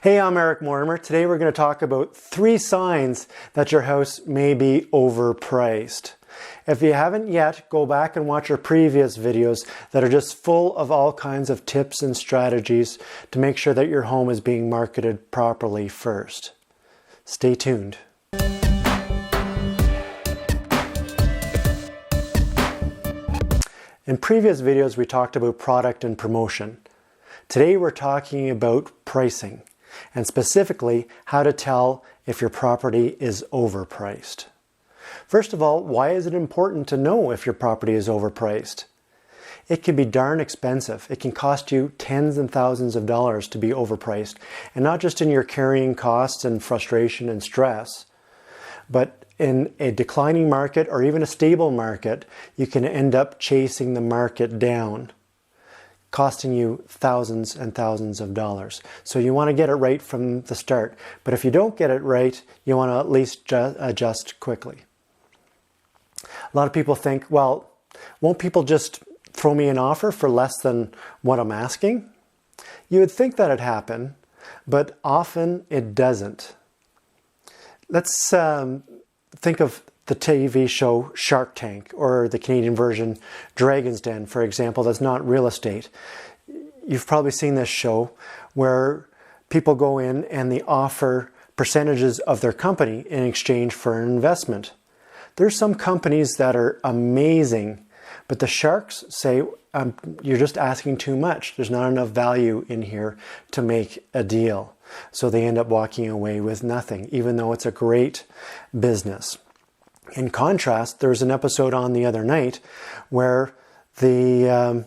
Hey, I'm Eric Mortimer. Today we're going to talk about 3 signs that your house may be overpriced. If you haven't yet, go back and watch our previous videos that are just full of all kinds of tips and strategies to make sure that your home is being marketed properly first. Stay tuned. In previous videos, we talked about product and promotion. Today we're talking about pricing, and specifically how to tell if your property is overpriced. First of all, why is it important to know if your property is overpriced? It can be darn expensive. It can cost you tens and thousands of dollars to be overpriced, and not just in your carrying costs and frustration and stress, but in a declining market or even a stable market, you can end up chasing the market down, costing you thousands and thousands of dollars. So you want to get it right from the start. But if you don't get it right, you want to at least adjust quickly. A lot of people think, well, won't people just throw me an offer for less than what I'm asking? You would think that'd happen, but often it doesn't. Let's think of the TV show Shark Tank, or the Canadian version Dragon's Den, for example. That's not real estate. You've probably seen this show where people go in and they offer percentages of their company in exchange for an investment. There's some companies that are amazing, but the sharks say, you're just asking too much. There's not enough value in here to make a deal. So they end up walking away with nothing, even though it's a great business. In contrast, there was an episode on the other night where the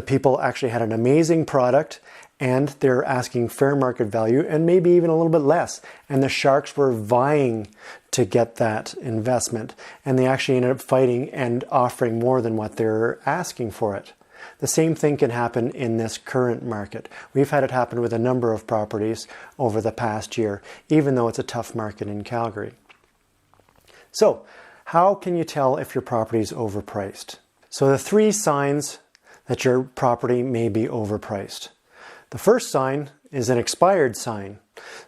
people actually had an amazing product and they're asking fair market value and maybe even a little bit less. And the sharks were vying to get that investment, and they actually ended up fighting and offering more than what they're asking for it. The same thing can happen in this current market. We've had it happen with a number of properties over the past year, even though it's a tough market in Calgary. So, how can you tell if your property is overpriced? So the 3 signs that your property may be overpriced. The first sign is an expired sign.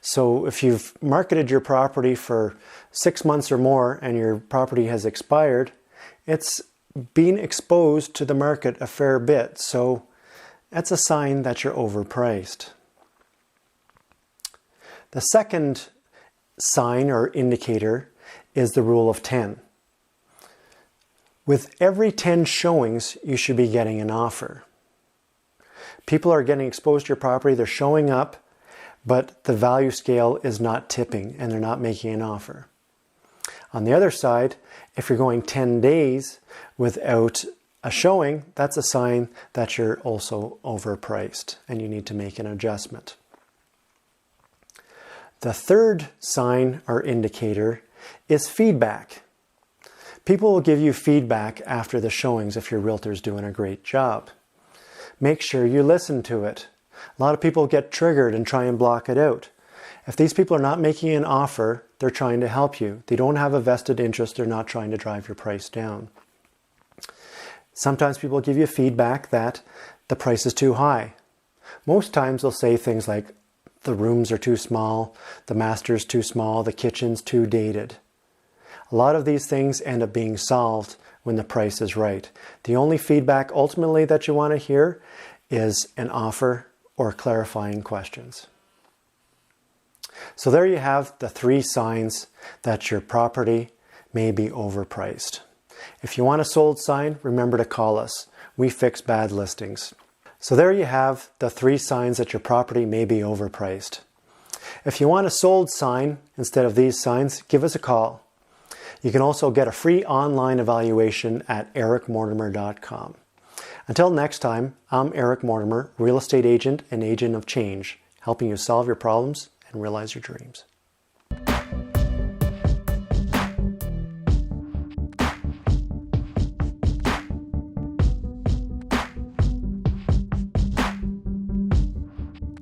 So if you've marketed your property for 6 months or more and your property has expired, it's been exposed to the market a fair bit. So that's a sign that you're overpriced. The second sign or indicator is the rule of 10. With every 10 showings, you should be getting an offer. People are getting exposed to your property, they're showing up, but the value scale is not tipping and they're not making an offer. On the other side, if you're going 10 days without a showing, that's a sign that you're also overpriced and you need to make an adjustment. The third sign or indicator is feedback. People will give you feedback after the showings if your realtor's doing a great job. Make sure you listen to it. A lot of people get triggered and try and block it out. If these people are not making an offer, they're trying to help you. They don't have a vested interest. They're not trying to drive your price down. Sometimes people give you feedback that the price is too high. Most times they'll say things like, the rooms are too small, the master's too small, the kitchen's too dated. A lot of these things end up being solved when the price is right. The only feedback ultimately that you want to hear is an offer or clarifying questions. So there you have the 3 signs that your property may be overpriced. If you want a sold sign, remember to call us. We fix bad listings. So there you have the 3 signs that your property may be overpriced. If you want a sold sign instead of these signs, give us a call. You can also get a free online evaluation at ericmortimer.com. Until next time, I'm Eric Mortimer, real estate agent and agent of change, helping you solve your problems and realize your dreams.